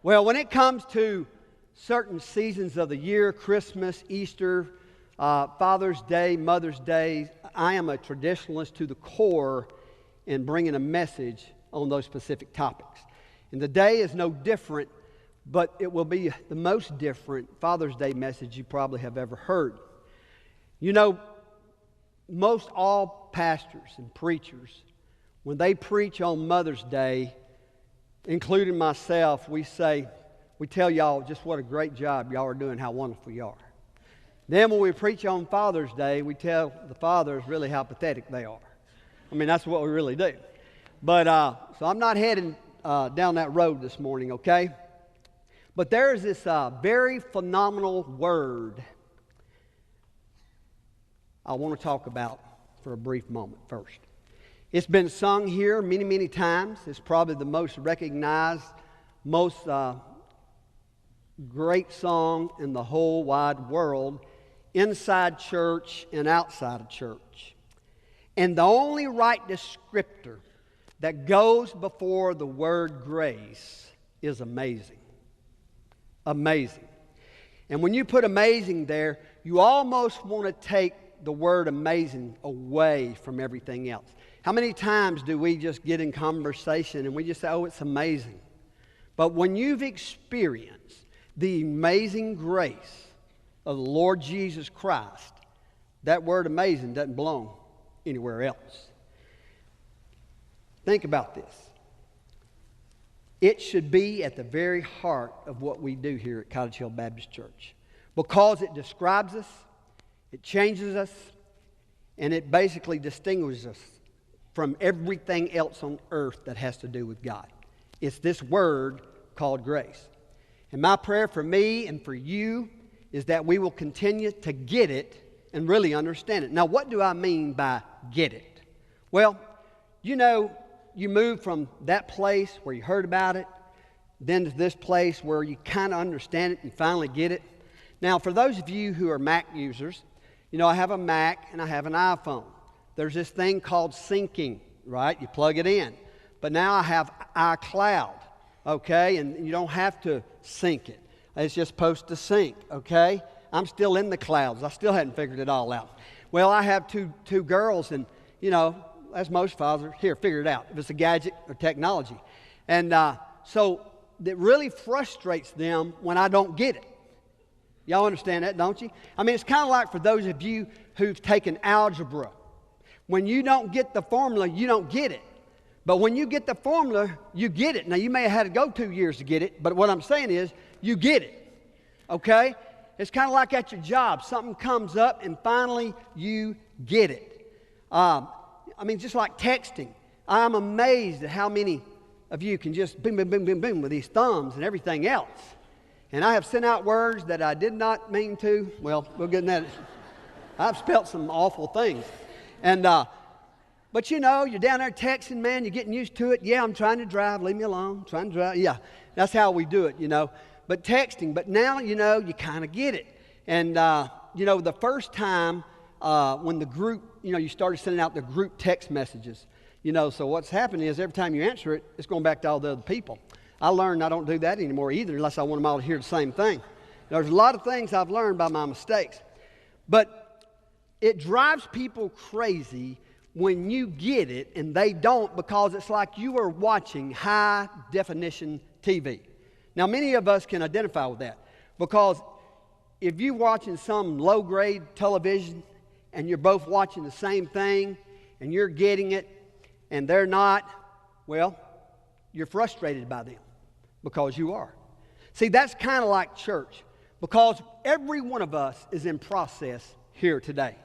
Well, when it comes to certain seasons of the year, Christmas, Easter, Father's Day, Mother's Day, I am a traditionalist to the core in bringing a message on those specific topics. And the day is no different, but it will be the most different Father's Day message you probably have ever heard. You know, most all pastors and preachers, when they preach on Mother's Day, including myself, we tell y'all just what a great job y'all are doing, how wonderful you are. Then when we preach on Father's Day, we tell the fathers really how pathetic they are. I mean, that's what we really do. But, so I'm not heading down that road this morning, okay? But there is this very phenomenal word I want to talk about for a brief moment first. It's been sung here many, many times. It's probably the most recognized, most great song in the whole wide world, inside church and outside of church. And the only right descriptor that goes before the word grace is amazing. Amazing. And when you put amazing there, you almost want to take the word amazing away from everything else. How many times do we just get in conversation and we just say, oh, it's amazing. But when you've experienced the amazing grace of the Lord Jesus Christ, that word amazing doesn't belong anywhere else. Think about this. It should be at the very heart of what we do here at Cottage Hill Baptist Church, because it describes us, it changes us, and it basically distinguishes us from everything else on earth that has to do with God. It's this word called grace. And my prayer for me and for you is that we will continue to get it and really understand it. Now, what do I mean by get it? Well, you know, you move from that place where you heard about it, then to this place where you kind of understand it and finally get it. Now, for those of you who are Mac users, you know, I have a Mac and I have an iPhone. There's this thing called syncing, right? You plug it in. But now I have iCloud, okay? And you don't have to sync it. It's just supposed to sync, okay? I'm still in the clouds. I still hadn't figured it all out. Well, I have two girls, and, you know, as most fathers, here, figure it out. If it's a gadget or technology. And so it really frustrates them when I don't get it. Y'all understand that, don't you? I mean, it's kind of like for those of you who've taken algebra. When you don't get the formula, you don't get it. But when you get the formula, you get it. Now, you may have had to go 2 years to get it, but what I'm saying is, you get it. Okay? It's kind of like at your job. Something comes up, and finally, you get it. I mean, just like texting. I'm amazed at how many of you can just boom, boom, boom, boom, boom with these thumbs and everything else. And I have sent out words that I did not mean to. Well, we'll get in that. I've spelt some awful things. And, but you know, you're down there texting, man, you're getting used to it. Yeah, I'm trying to drive, leave me alone, trying to drive. Yeah, that's how we do it, you know. But texting, but now, you know, you kind of get it. And, you know, the first time when the group, you know, you started sending out the group text messages, you know, so what's happening is every time you answer it, it's going back to all the other people. I learned I don't do that anymore either unless I want them all to hear the same thing. There's a lot of things I've learned by my mistakes. But it drives people crazy when you get it and they don't, because it's like you are watching high-definition TV. Now, many of us can identify with that, because if you're watching some low-grade television and you're both watching the same thing and you're getting it and they're not, well, you're frustrated by them because you are. See, that's kind of like church, because every one of us is in process here today.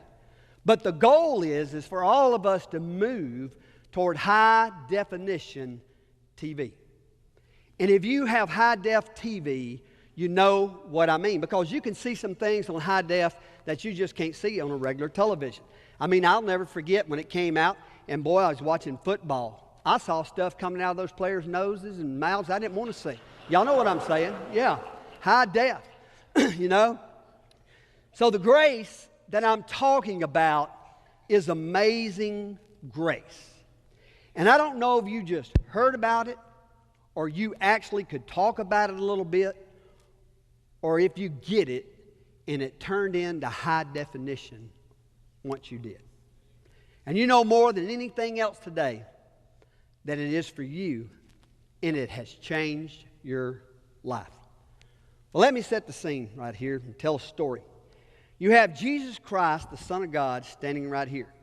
But the goal is for all of us to move toward high-definition TV. And if you have high-def TV, you know what I mean, because you can see some things on high-def that you just can't see on a regular television. I mean, I'll never forget when it came out, and boy, I was watching football. I saw stuff coming out of those players' noses and mouths I didn't want to see. Y'all know what I'm saying? Yeah, high-def, you know. So the grace that I'm talking about is amazing grace. And I don't know if you just heard about it or you actually could talk about it a little bit, or if you get it and it turned into high definition once you did. And you know more than anything else today that it is for you, and it has changed your life. Well, let me set the scene right here and tell a story. You have Jesus Christ, the Son of God, standing right here.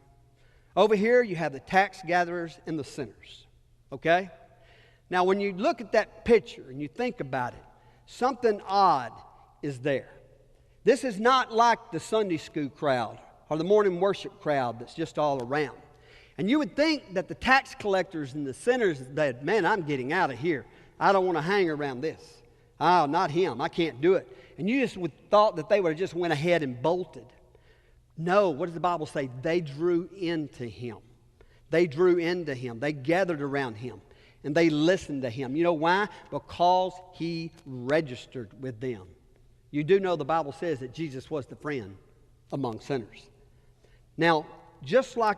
Over here, you have the tax gatherers and the sinners. Okay? Now, when you look at that picture and you think about it, something odd is there. This is not like the Sunday school crowd or the morning worship crowd that's just all around. And you would think that the tax collectors and the sinners, that, man, I'm getting out of here. I don't want to hang around this. Oh, not him. I can't do it. And you just would thought that they would have just went ahead and bolted. No, what does the Bible say? They drew into him. They drew into him. They gathered around him. And they listened to him. You know why? Because he registered with them. You do know the Bible says that Jesus was the friend among sinners. Now, just like,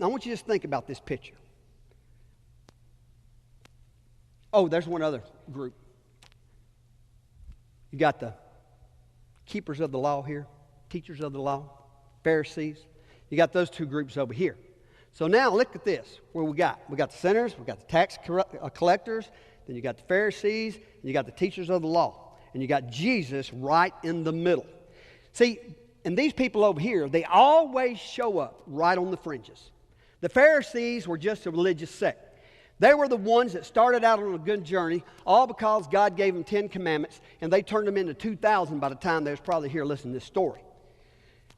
I want you to just think about this picture. Oh, there's one other group. You got the keepers of the law here, teachers of the law, Pharisees. You got those two groups over here. So now look at this, where we got. We got the sinners, we got the tax collectors, then you got the Pharisees, and you got the teachers of the law. And you got Jesus right in the middle. See, and these people over here, they always show up right on the fringes. The Pharisees were just a religious sect. They were the ones that started out on a good journey, all because God gave them 10 commandments, and they turned them into 2,000 by the time they was probably here listening to this story.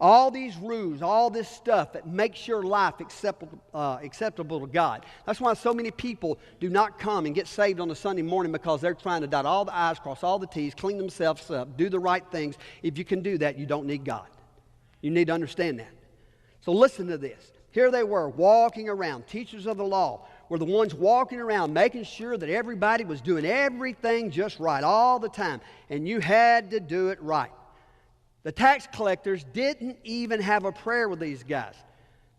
All these rules, all this stuff that makes your life acceptable to God. That's why so many people do not come and get saved on a Sunday morning, because they're trying to dot all the I's, cross all the T's, clean themselves up, do the right things. If you can do that, you don't need God. You need to understand that. So listen to this. Here they were walking around. Teachers of the law were the ones walking around making sure that everybody was doing everything just right all the time. And you had to do it right. The tax collectors didn't even have a prayer with these guys.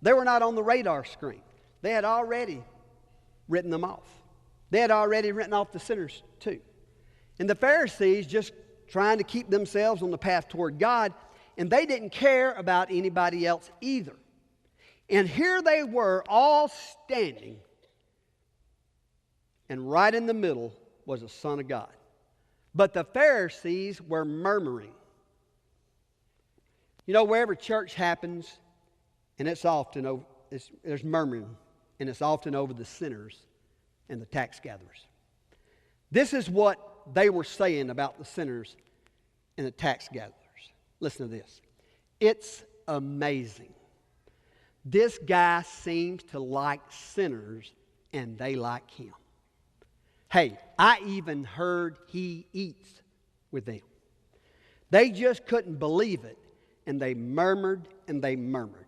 They were not on the radar screen. They had already written them off. They had already written off the sinners too. And the Pharisees just trying to keep themselves on the path toward God, and they didn't care about anybody else either. And here they were all standing, and right in the middle was the Son of God. But the Pharisees were murmuring. You know, wherever church happens, and it's often over, there's murmuring, and it's often over the sinners and the tax gatherers. This is what they were saying about the sinners and the tax gatherers. Listen to this. It's amazing. This guy seems to like sinners, and they like him. Hey, I even heard he eats with them. They just couldn't believe it, and they murmured and they murmured.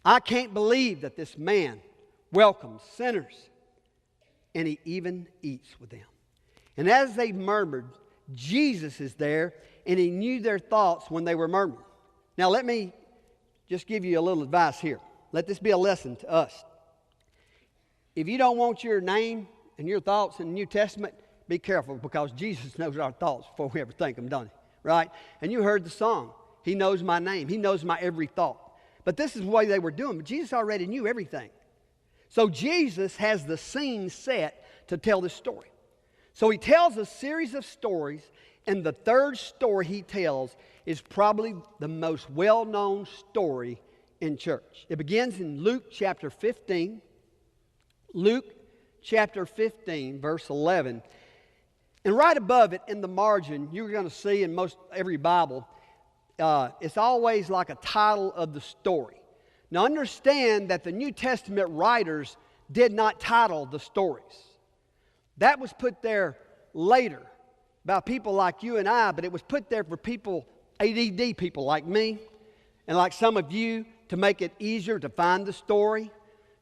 I can't believe that this man welcomes sinners, and he even eats with them. And as they murmured, Jesus is there, and he knew their thoughts when they were murmuring. Now let me just give you a little advice here. Let this be a lesson to us. If you don't want your name and your thoughts in the New Testament, be careful, because Jesus knows our thoughts before we ever think them, doesn't he? Right? And you heard the song. He knows my name. He knows my every thought. But this is the way they were doing. But Jesus already knew everything. So Jesus has the scene set to tell this story. So he tells a series of stories, and the third story he tells is probably the most well-known story in church. It begins in Luke chapter 15. Luke chapter 15, verse 11. And right above it in the margin, you're going to see in most every Bible, it's always like a title of the story. Now understand that the New Testament writers did not title the stories. That was put there later about people like you and I, but it was put there for people, ADD people like me and like some of you, to make it easier to find the story.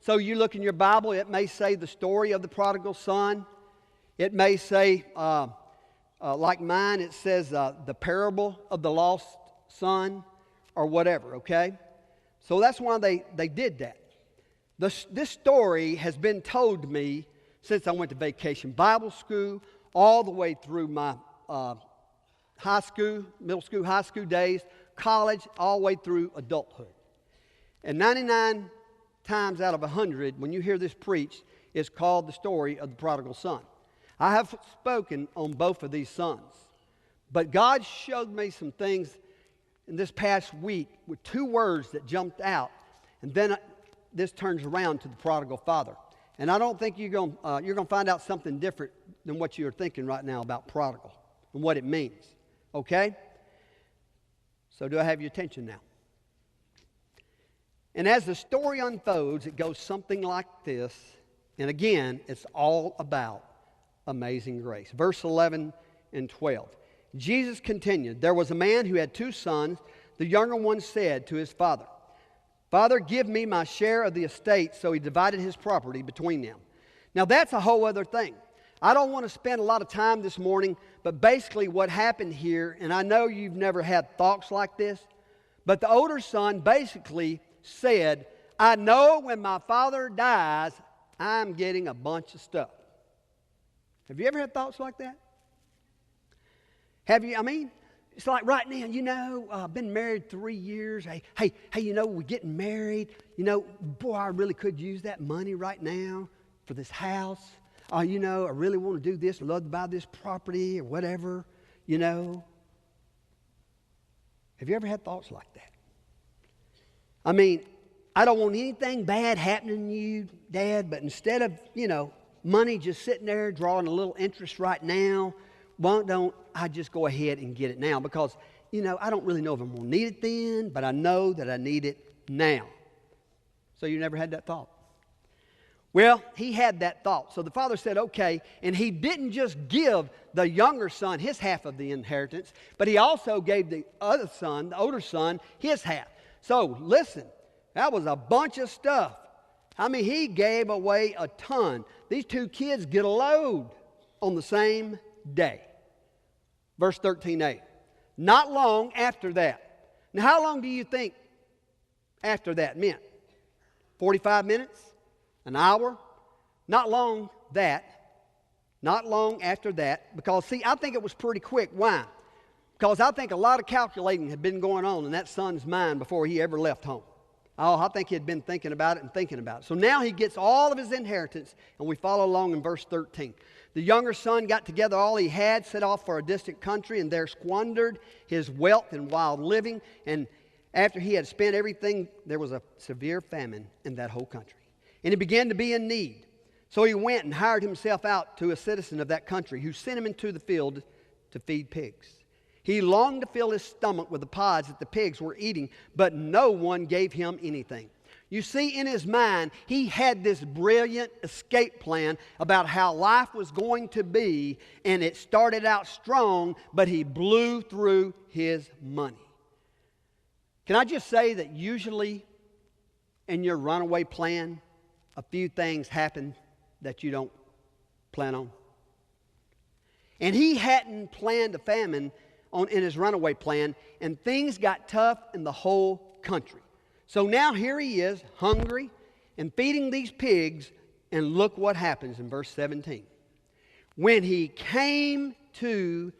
So you look in your Bible, it may say the story of the prodigal son. It may say, like mine, it says the parable of the lost son or whatever, okay? So that's why they did that. This story has been told to me since I went to vacation Bible school, all the way through my high school, middle school, high school days, college, all the way through adulthood. And 99 times out of 100, when you hear this preached, it's called the story of the prodigal son. I have spoken on both of these sons. But God showed me some things in this past week with two words that jumped out. And then this turns around to the prodigal father. And I don't think you're going to find out something different than what you're thinking right now about prodigal and what it means. Okay? So do I have your attention now? And as the story unfolds, it goes something like this. And again, it's all about amazing grace. Verse 11 and 12. Jesus continued, "There was a man who had 2 sons. The younger one said to his father, 'Father, give me my share of the estate.' So he divided his property between them." Now that's a whole other thing. I don't want to spend a lot of time this morning, but basically what happened here, and I know you've never had thoughts like this, but the older son basically said, "I know when my father dies, I'm getting a bunch of stuff." Have you ever had thoughts like that? Have you? I mean, it's like right now, I've been married 3 years. Hey, we're getting married. Boy, I really could use that money right now for this house. I really want to do this. I'd love to buy this property or whatever, Have you ever had thoughts like that? I mean, I don't want anything bad happening to you, Dad, but instead of, money just sitting there drawing a little interest right now, why don't I just go ahead and get it now? Because, I don't really know if I'm going to need it then, but I know that I need it now. So you never had that thought? Well, he had that thought. So the father said, okay, and he didn't just give the younger son his half of the inheritance, but he also gave the other son, the older son, his half. So listen, that was a bunch of stuff. I mean, he gave away a ton. These 2 kids get a load on the same day. Verse 13a. Not long after that. Now, how long do you think after that meant? 45 minutes? An hour? Not long after that. Because, see, I think it was pretty quick. Why? Because I think a lot of calculating had been going on in that son's mind before he ever left home. Oh, I think he had been thinking about it. So now he gets all of his inheritance, and we follow along in verse 13. The younger son got together all he had, set off for a distant country, and there squandered his wealth in wild living. And after he had spent everything, there was a severe famine in that whole country. And he began to be in need. So he went and hired himself out to a citizen of that country, who sent him into the field to feed pigs. He longed to fill his stomach with the pods that the pigs were eating, but no one gave him anything. You see, in his mind, he had this brilliant escape plan about how life was going to be, and it started out strong, but he blew through his money. Can I just say that usually in your runaway plan, a few things happen that you don't plan on? And he hadn't planned a famine in his runaway plan, and things got tough in the whole country. So now here he is, hungry and feeding these pigs, and look what happens in verse 17. When he came to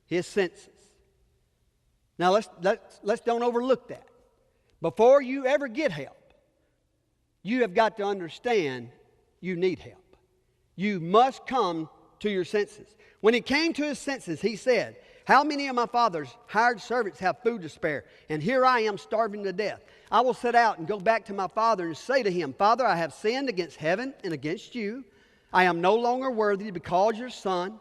his senses. Now let's don't overlook that. Before you ever get help, you have got to understand you need help. You must come to your senses. When he came to his senses, he said, "How many of my father's hired servants have food to spare? And here I am starving to death. I will set out and go back to my father and say to him, 'Father, I have sinned against heaven and against you. I am no longer worthy to be called your son.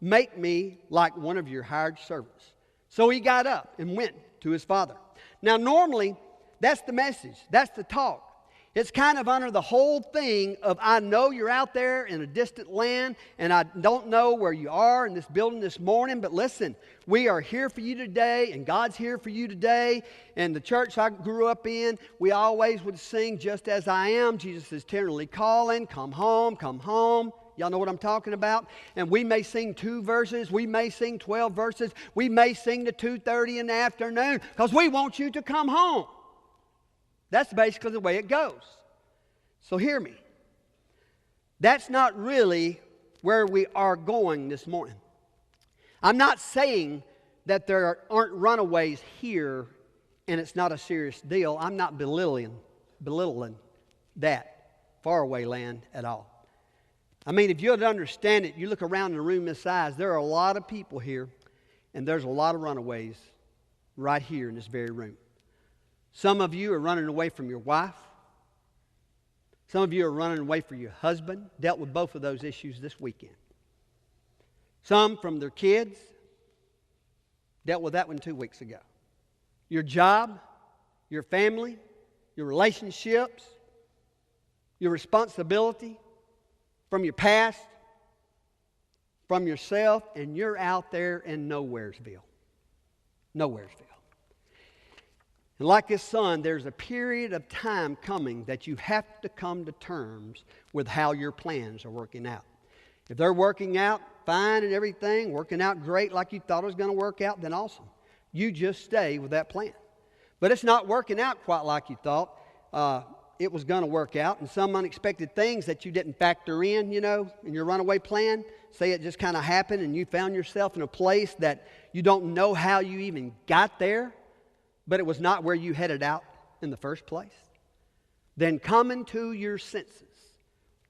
Make me like one of your hired servants.'" So he got up and went to his father. Now normally, that's the message. That's the talk. It's kind of under the whole thing of, I know you're out there in a distant land, and I don't know where you are in this building this morning, but listen, we are here for you today, and God's here for you today. And the church I grew up in, we always would sing, "Just as I am, Jesus is tenderly calling, come home, come home." Y'all know what I'm talking about? And we may sing 2 verses, we may sing 12 verses, we may sing to 2:30 in the afternoon, because we want you to come home. That's basically the way it goes. So hear me. That's not really where we are going this morning. I'm not saying that there aren't runaways here and it's not a serious deal. I'm not belittling that faraway land at all. I mean, if you would understand it, you look around in a room this size, there are a lot of people here, and there's a lot of runaways right here in this very room. Some of you are running away from your wife. Some of you are running away from your husband. Dealt with both of those issues this weekend. Some from their kids. Dealt with that one 2 weeks ago. Your job, your family, your relationships, your responsibility from your past, from yourself, and you're out there in Nowheresville. Nowheresville. And like this son, there's a period of time coming that you have to come to terms with how your plans are working out. If they're working out fine and everything, working out great like you thought it was going to work out, then awesome. You just stay with that plan. But it's not working out quite like you thought it was going to work out, and some unexpected things that you didn't factor in, in your runaway plan. Say it just kind of happened and you found yourself in a place that you don't know how you even got there, but it was not where you headed out in the first place. Then coming to your senses,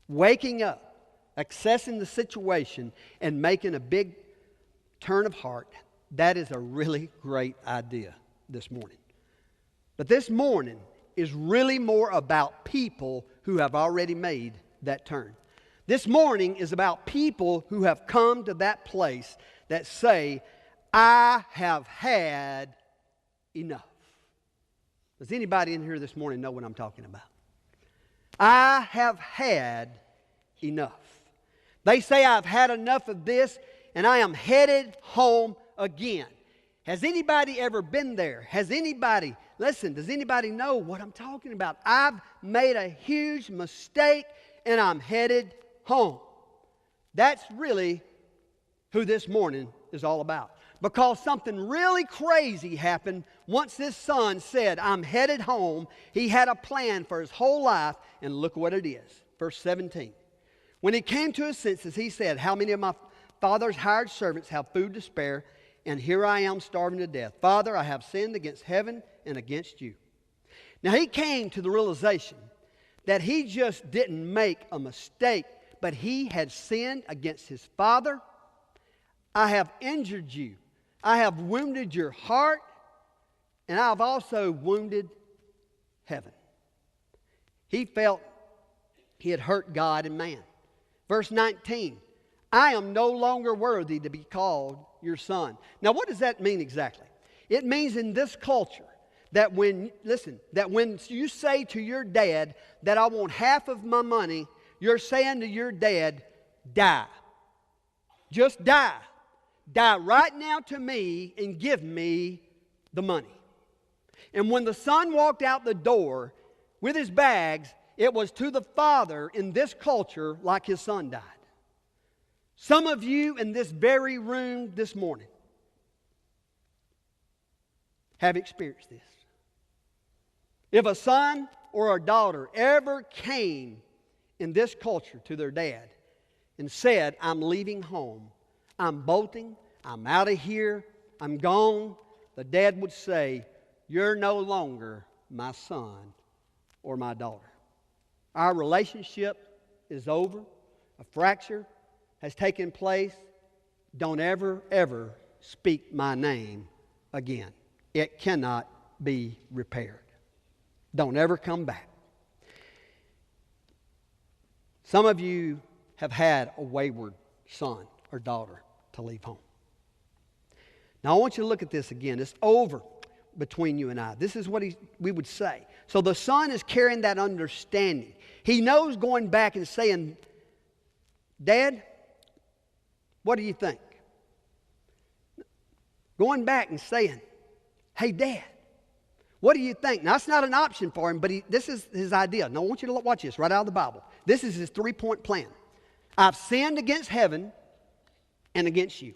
waking up, accessing the situation, and making a big turn of heart, that is a really great idea this morning. But this morning is really more about people who have already made that turn. This morning is about people who have come to that place that say, I have had enough. Does anybody in here this morning know what I'm talking about? I have had enough. They say, I've had enough of this and I am headed home again. Has anybody ever been there? Does anybody know what I'm talking about? I've made a huge mistake and I'm headed home. That's really who this morning is all about. Because something really crazy happened once this son said, I'm headed home. He had a plan for his whole life, and look what it is. Verse 17. When he came to his senses, he said, how many of my father's hired servants have food to spare, and here I am starving to death? Father, I have sinned against heaven and against you. Now he came to the realization that he just didn't make a mistake, but he had sinned against his father. I have injured you. I have wounded your heart, and I have also wounded heaven. He felt he had hurt God and man. Verse 19, I am no longer worthy to be called your son. Now, what does that mean exactly? It means in this culture that when you say to your dad that I want half of my money, you're saying to your dad, die. Just die. Die right now to me and give me the money. And when the son walked out the door with his bags, it was to the father in this culture like his son died. Some of you in this very room this morning have experienced this. If a son or a daughter ever came in this culture to their dad and said, I'm leaving home, I'm bolting, I'm out of here, I'm gone, the dad would say, you're no longer my son or my daughter. Our relationship is over. A fracture has taken place. Don't ever, ever speak my name again. It cannot be repaired. Don't ever come back. Some of you have had a wayward son or daughter to leave home. Now I want you to look at this again. It's over between you and I. This is what we would say. So the son is carrying that understanding. He knows going back and saying, Dad, what do you think? Going back and saying, hey, Dad, what do you think? Now, that's not an option for him, but this is his idea. Now, I want you to watch this right out of the Bible. This is his 3-point plan. I've sinned against heaven and against you.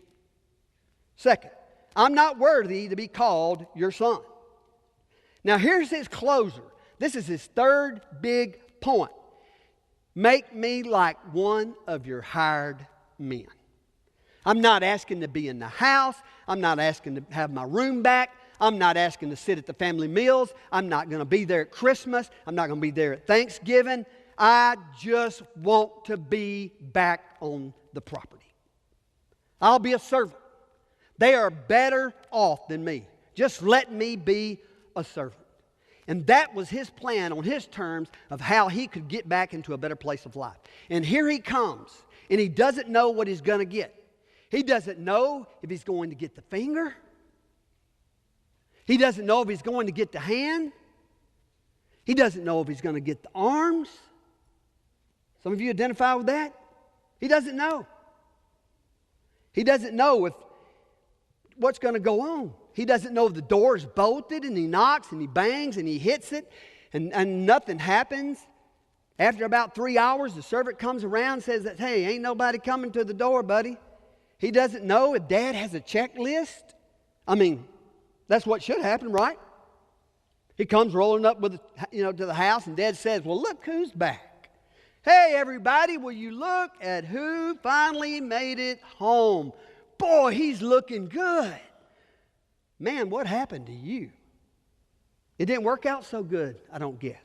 Second, I'm not worthy to be called your son. Now, here's his closer. This is his third big point. Make me like one of your hired men. I'm not asking to be in the house. I'm not asking to have my room back. I'm not asking to sit at the family meals. I'm not going to be there at Christmas. I'm not going to be there at Thanksgiving. I just want to be back on the property. I'll be a servant. They are better off than me. Just let me be a servant. And that was his plan on his terms of how he could get back into a better place of life. And here he comes, and he doesn't know what he's going to get. He doesn't know if he's going to get the finger. He doesn't know if he's going to get the hand. He doesn't know if he's going to get the arms. Some of you identify with that. He doesn't know. He doesn't know if what's going to go on. He doesn't know if the door is bolted, and he knocks and he bangs and he hits it and nothing happens. After about 3 hours, the servant comes around and says that, hey, ain't nobody coming to the door, buddy. He doesn't know if Dad has a checklist. I mean, that's what should happen, right? He comes rolling up with, to the house, and Dad says, well, look who's back. Hey, everybody, will you look at who finally made it home? Boy, he's looking good. Man, what happened to you? It didn't work out so good, I don't guess.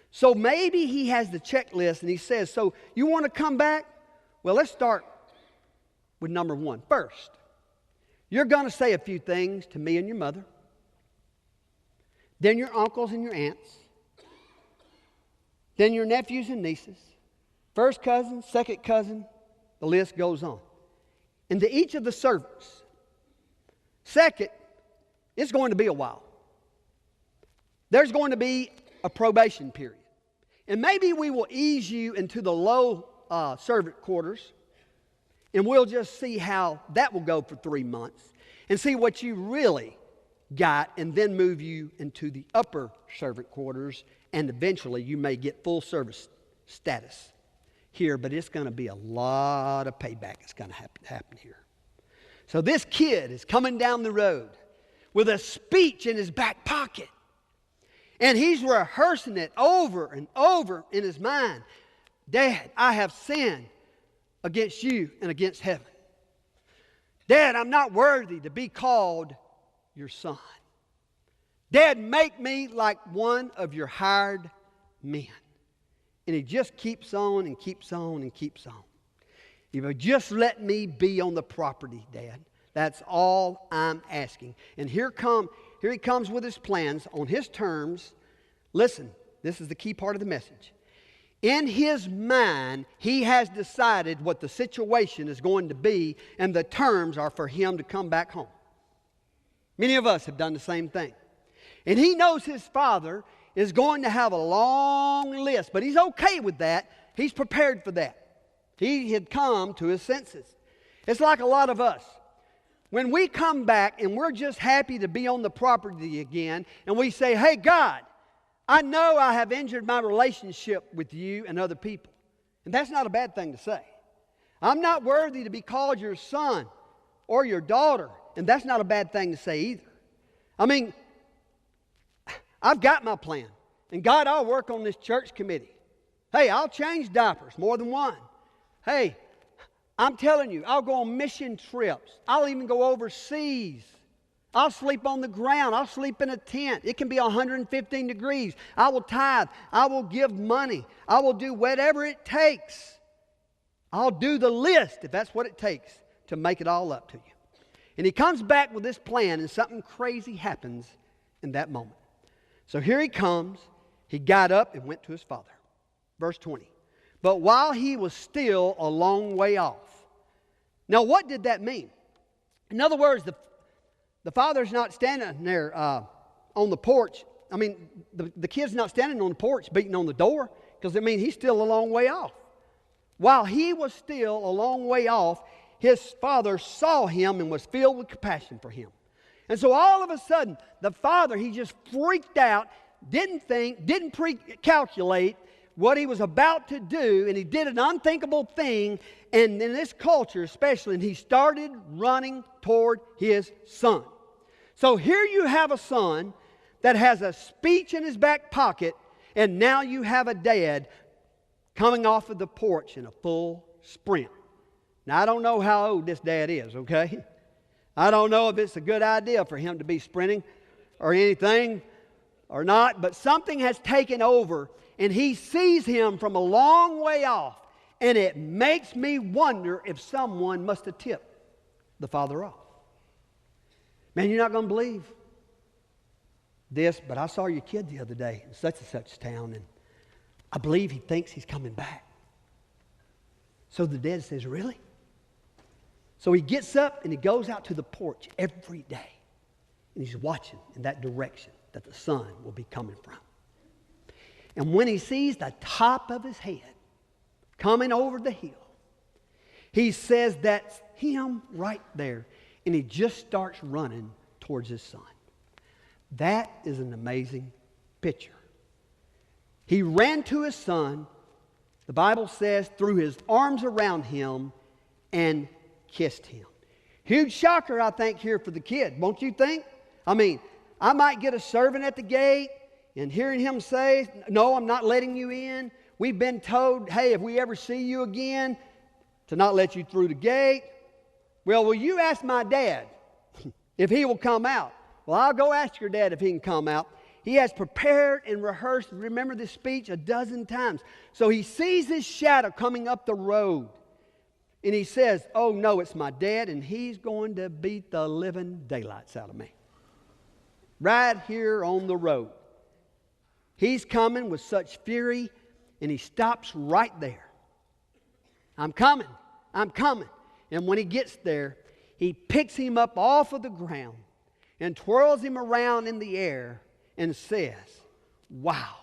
So maybe he has the checklist, and he says, so you want to come back? Well, let's start with number one. First, you're going to say a few things to me and your mother, then your uncles and your aunts, then your nephews and nieces, first cousin, second cousin, the list goes on. And to each of the servants. Second, it's going to be a while. There's going to be a probation period. And maybe we will ease you into the low servant quarters, and we'll just see how that will go for 3 months and see what you really got, and then move you into the upper servant quarters, and eventually you may get full service status here, but it's going to be a lot of payback that's going to happen here. So this kid is coming down the road with a speech in his back pocket, and he's rehearsing it over and over in his mind. Dad, I have sinned against you and against heaven. Dad, I'm not worthy to be called your son. Dad, make me like one of your hired men. And he just keeps on and keeps on and keeps on. If you just let me be on the property, Dad, that's all I'm asking. And here he comes with his plans on his terms. Listen, this is the key part of the message. In his mind, he has decided what the situation is going to be, and the terms are for him to come back home. Many of us have done the same thing. And he knows his father is going to have a long list, but he's okay with that. He's prepared for that. He had come to his senses. It's like a lot of us. When we come back and we're just happy to be on the property again, and we say, hey, God, I know I have injured my relationship with you and other people. And that's not a bad thing to say. I'm not worthy to be called your son or your daughter. And that's not a bad thing to say either. I mean, I've got my plan. And God, I'll work on this church committee. Hey, I'll change diapers, more than one. Hey, I'm telling you, I'll go on mission trips. I'll even go overseas. I'll sleep on the ground. I'll sleep in a tent. It can be 115 degrees. I will tithe. I will give money. I will do whatever it takes. I'll do the list if that's what it takes to make it all up to you. And he comes back with this plan, and something crazy happens in that moment. So here he comes. He got up and went to his father. Verse 20. But while he was still a long way off. Now, what did that mean? In other words, the father's not standing there on the porch. I mean, the kid's not standing on the porch beating on the door, because it means he's still a long way off. While he was still a long way off, his father saw him and was filled with compassion for him. And so all of a sudden, the father, he just freaked out, didn't think, didn't pre-calculate what he was about to do, and he did an unthinkable thing, and in this culture especially, and he started running toward his son. So here you have a son that has a speech in his back pocket, and now you have a dad coming off of the porch in a full sprint. Now, I don't know how old this dad is, okay? I don't know if it's a good idea for him to be sprinting or anything or not, but something has taken over, and he sees him from a long way off, and it makes me wonder if someone must have tipped the father off. Man, you're not going to believe this, but I saw your kid the other day in such and such town, and I believe he thinks he's coming back. So the dad says, really? So he gets up and he goes out to the porch every day, and he's watching in that direction that the sun will be coming from. And when he sees the top of his head coming over the hill, he says, that's him right there. And he just starts running towards his son. That is an amazing picture. He ran to his son, the Bible says, threw his arms around him and kissed him. Huge shocker, I think, here for the kid, won't you think? I mean, I might get a servant at the gate and hearing him say, no, I'm not letting you in. We've been told, hey, if we ever see you again, to not let you through the gate. Well, will you ask my dad if he will come out? Well, I'll go ask your dad if he can come out. He has prepared and rehearsed, remember this speech a dozen times. So he sees this shadow coming up the road. And he says, oh no, it's my dad, and he's going to beat the living daylights out of me. Right here on the road. He's coming with such fury, and he stops right there. I'm coming. I'm coming. And when he gets there, he picks him up off of the ground and twirls him around in the air and says, wow.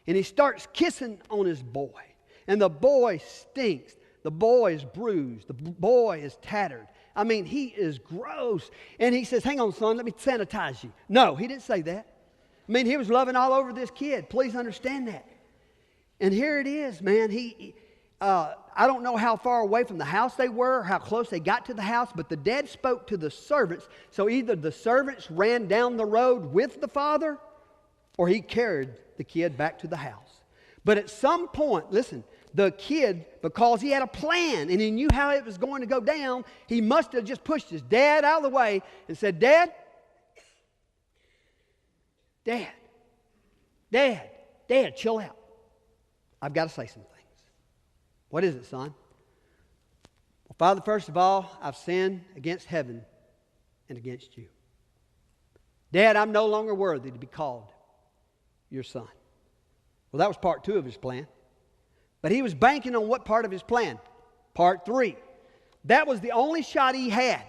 And he starts kissing on his boy. And the boy stinks. The boy is bruised. The boy is tattered. I mean, he is gross. And he says, hang on, son, let me sanitize you. No, he didn't say that. I mean, he was loving all over this kid. Please understand that. And here it is, man. I don't know how far away from the house they were or how close they got to the house, but the dad spoke to the servants. So either the servants ran down the road with the father or he carried the kid back to the house. But at some point, listen, the kid, because he had a plan and he knew how it was going to go down, he must have just pushed his dad out of the way and said, Dad, chill out. I've got to say some things. What is it, son? Well, Father, first of all, I've sinned against heaven and against you. Dad, I'm no longer worthy to be called your son. Well, that was part 2 of his plan. But he was banking on what part of his plan? Part 3. That was the only shot he had,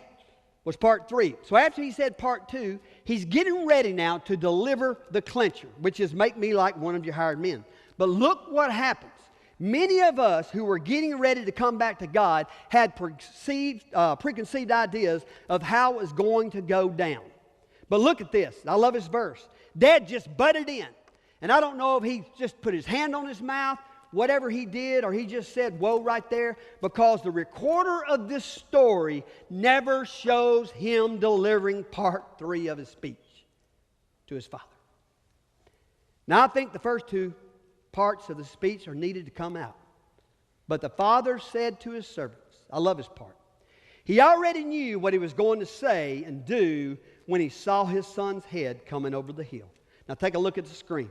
was part 3. So after he said part 2, he's getting ready now to deliver the clincher, which is make me like one of your hired men. But look what happens. Many of us who were getting ready to come back to God had preconceived ideas of how it was going to go down. But look at this. I love this verse. Dad just butted in. And I don't know if he just put his hand on his mouth, whatever he did, or he just said, whoa, right there, because the recorder of this story never shows him delivering part 3 of his speech to his father. Now, I think the first 2 parts of the speech are needed to come out. But the father said to his servants, I love his part. He already knew what he was going to say and do when he saw his son's head coming over the hill. Now take a look at the screen.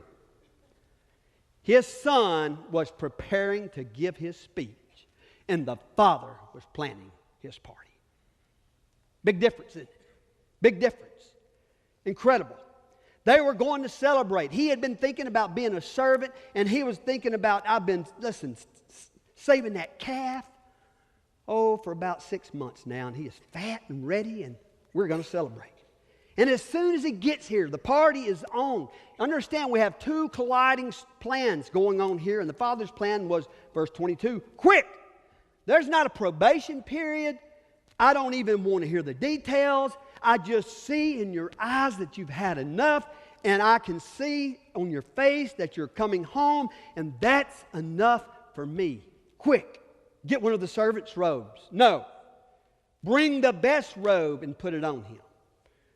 His son was preparing to give his speech, and the father was planning his party. Big difference, isn't it? Big difference. Incredible. They were going to celebrate. He had been thinking about being a servant, and he was thinking about, saving that calf, for about 6 months now, and he is fat and ready, and we're going to celebrate. And as soon as he gets here, the party is on. Understand, we have 2 colliding plans going on here, and the father's plan was, verse 22, quick! There's not a probation period. I don't even want to hear the details. I just see in your eyes that you've had enough, and I can see on your face that you're coming home, and that's enough for me. Quick, get one of the servants' robes. No, bring the best robe and put it on him.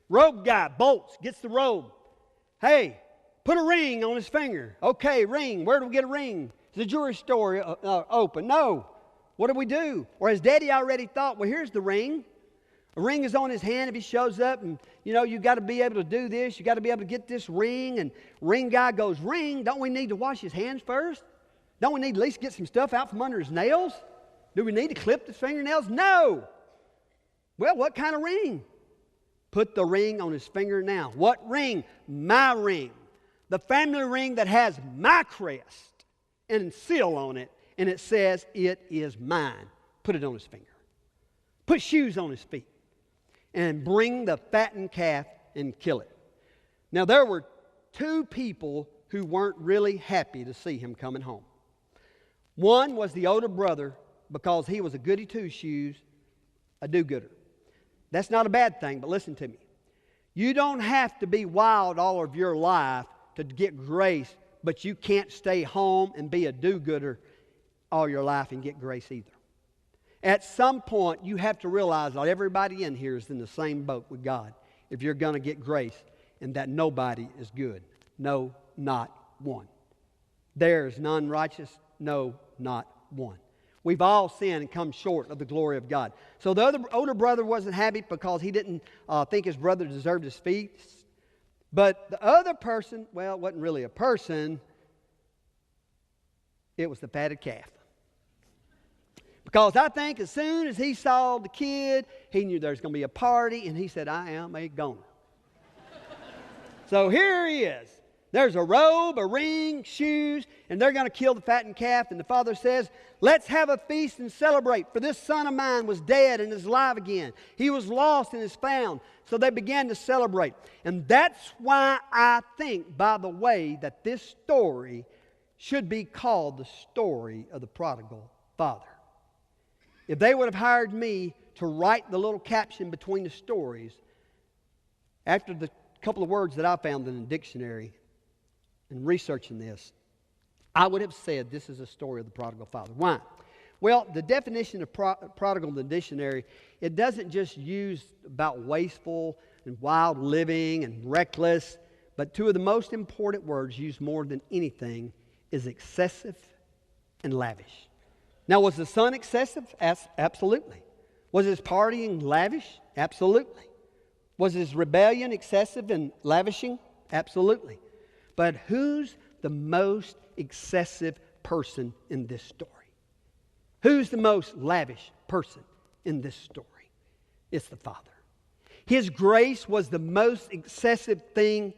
Robe guy bolts, gets the robe. Hey, put a ring on his finger. Okay, ring. Where do we get a ring? Is the jewelry store open? No. What do? Or has Daddy already thought, well, here's the ring. A ring is on his hand if he shows up, and you got to be able to do this. You got to be able to get this ring. And ring guy goes, ring? Don't we need to wash his hands first? Don't we need to at least get some stuff out from under his nails? Do we need to clip his fingernails? No. Well, what kind of ring? Put the ring on his finger now. What ring? My ring. The family ring that has my crest and seal on it, and it says, it is mine. Put it on his finger. Put shoes on his feet. And bring the fattened calf and kill it. Now, there were two people who weren't really happy to see him coming home. One was the older brother, because he was a goody two-shoes, a do-gooder. That's not a bad thing, but listen to me. You don't have to be wild all of your life to get grace, but you can't stay home and be a do-gooder all your life and get grace either. At some point, you have to realize that everybody in here is in the same boat with God if you're going to get grace, and that nobody is good. No, not one. There is none righteous. No, not one. We've all sinned and come short of the glory of God. So the older brother wasn't happy because he didn't think his brother deserved his feast. But the other person, well, it wasn't really a person. It was the fatted calf. Because I think as soon as he saw the kid, he knew there was going to be a party, and he said, I am a goner. So here he is. There's a robe, a ring, shoes, and they're going to kill the fattened calf. And the father says, let's have a feast and celebrate, for this son of mine was dead and is alive again. He was lost and is found. So they began to celebrate. And that's why I think, by the way, that this story should be called the story of the prodigal father. If they would have hired me to write the little caption between the stories, after the couple of words that I found in the dictionary and researching this, I would have said this is a story of the prodigal father. Why? Well, the definition of prodigal in the dictionary, it doesn't just use about wasteful and wild living and reckless, but two of the most important words used more than anything is excessive and lavish. Now, was the son excessive? Absolutely. Was his partying lavish? Absolutely. Was his rebellion excessive and lavishing? Absolutely. But who's the most excessive person in this story? Who's the most lavish person in this story? It's the Father. His grace was the most excessive thing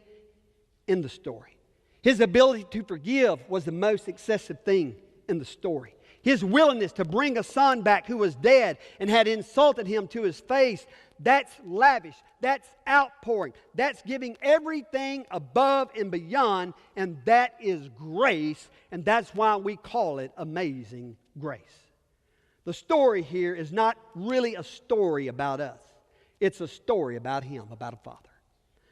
in the story. His ability to forgive was the most excessive thing in the story. His willingness to bring a son back who was dead and had insulted him to his face, that's lavish. That's outpouring. That's giving everything above and beyond, and that is grace, and that's why we call it amazing grace. The story here is not really a story about us. It's a story about Him, about a Father.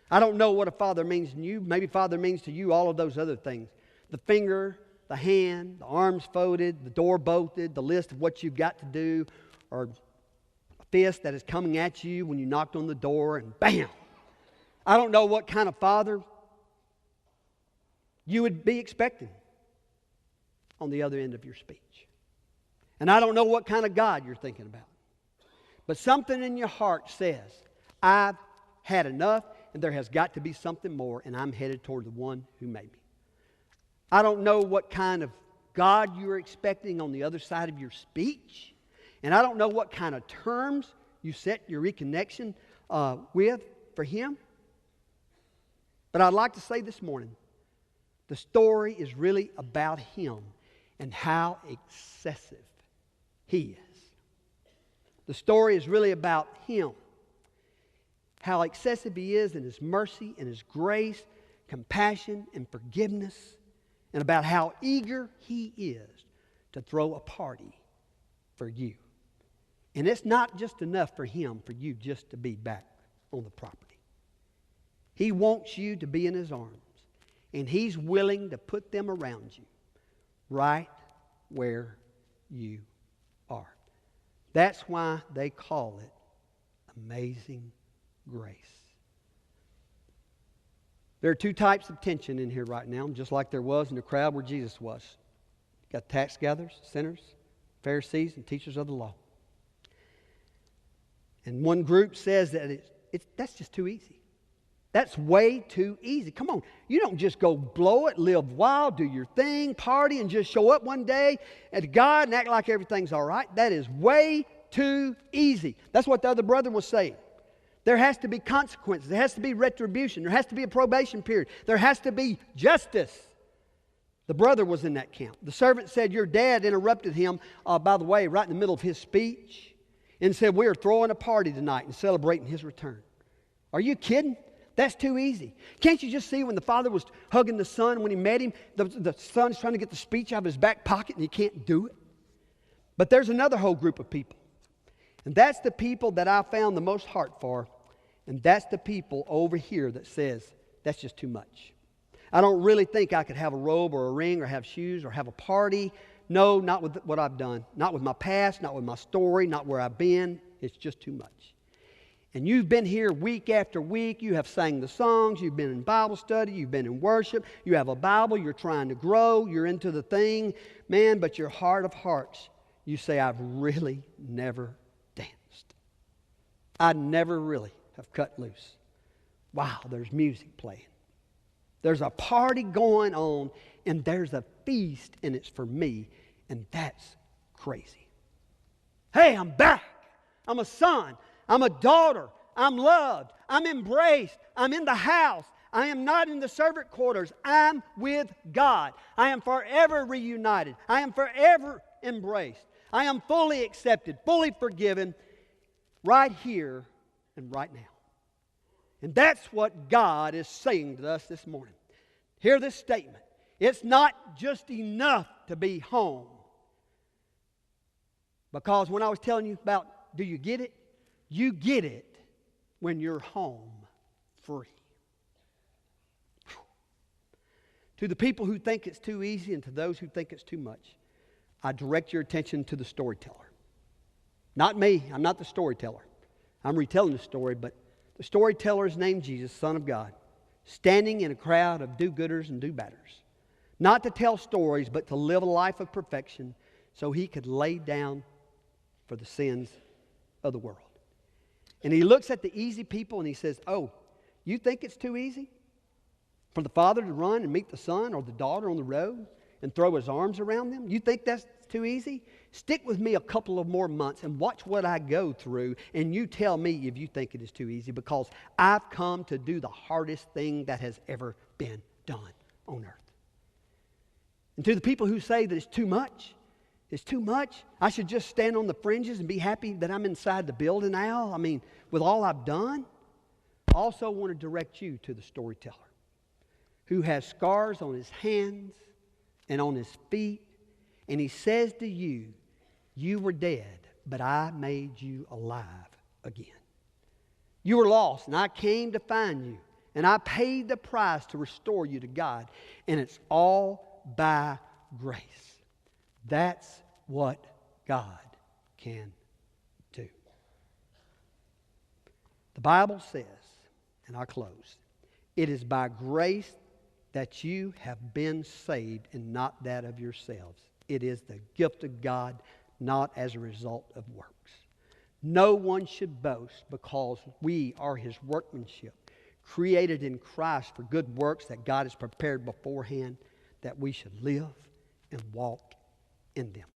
I don't know what a father means to you. Maybe father means to you all of those other things. The finger, the hand, the arms folded, the door bolted, the list of what you've got to do, or a fist that is coming at you when you knocked on the door and bam! I don't know what kind of father you would be expecting on the other end of your speech. And I don't know what kind of God you're thinking about. But something in your heart says, I've had enough and there has got to be something more, and I'm headed toward the one who made me. I don't know what kind of God you're expecting on the other side of your speech. And I don't know what kind of terms you set your reconnection with for Him. But I'd like to say this morning, the story is really about Him and how excessive He is. The story is really about Him. How excessive He is in His mercy and His grace, compassion and forgiveness. And about how eager He is to throw a party for you. And it's not just enough for Him, for you just to be back on the property. He wants you to be in His arms. And He's willing to put them around you right where you are. That's why they call it amazing grace. There are two types of tension in here right now, just like there was in the crowd where Jesus was. Got tax gatherers, sinners, Pharisees, and teachers of the law. And one group says that that's just too easy. That's way too easy. Come on. You don't just go blow it, live wild, do your thing, party, and just show up one day at God and act like everything's all right. That is way too easy. That's what the other brother was saying. There has to be consequences. There has to be retribution. There has to be a probation period. There has to be justice. The brother was in that camp. The servant said, your dad interrupted him, by the way, right in the middle of his speech, and said, we are throwing a party tonight and celebrating his return. Are you kidding? That's too easy. Can't you just see when the father was hugging the son, when he met him, the son's trying to get the speech out of his back pocket and he can't do it? But there's another whole group of people. And that's the people that I found the most heart for. And that's the people over here that says, that's just too much. I don't really think I could have a robe or a ring or have shoes or have a party. No, not with what I've done. Not with my past, not with my story, not where I've been. It's just too much. And you've been here week after week. You have sang the songs. You've been in Bible study. You've been in worship. You have a Bible. You're trying to grow. You're into the thing. Man, but your heart of hearts, you say, I've really never danced. I never really have cut loose. Wow, there's music playing. There's a party going on, and there's a feast, and it's for me, and that's crazy. Hey, I'm back. I'm a son. I'm a daughter. I'm loved. I'm embraced. I'm in the house. I am not in the servant quarters. I'm with God. I am forever reunited. I am forever embraced. I am fully accepted, fully forgiven, right here and right now. And that's what God is saying to us this morning. Hear this statement. It's not just enough to be home. Because when I was telling you about, do you get it? You get it when you're home free. To the people who think it's too easy and to those who think it's too much, I direct your attention to the storyteller. Not me. I'm not the storyteller. I'm retelling the story, but the storyteller is named Jesus, Son of God, standing in a crowd of do-gooders and do-badders. Not to tell stories, but to live a life of perfection so he could lay down for the sins of the world. And he looks at the easy people and he says, oh, you think it's too easy for the father to run and meet the son or the daughter on the road and throw his arms around them? You think that's too easy? Stick with me a couple of more months and watch what I go through, and you tell me if you think it is too easy, because I've come to do the hardest thing that has ever been done on earth. And to the people who say that it's too much, I should just stand on the fringes and be happy that I'm inside the building now, I mean, with all I've done, I also want to direct you to the storyteller who has scars on his hands and on his feet, and he says to you, you were dead, but I made you alive again. You were lost, and I came to find you, and I paid the price to restore you to God, and it's all by grace. That's what God can do. The Bible says, and I close, it is by grace that you have been saved and not that of yourselves. It is the gift of God, not as a result of works. No one should boast, because we are His workmanship, created in Christ for good works that God has prepared beforehand, that we should live and walk in them.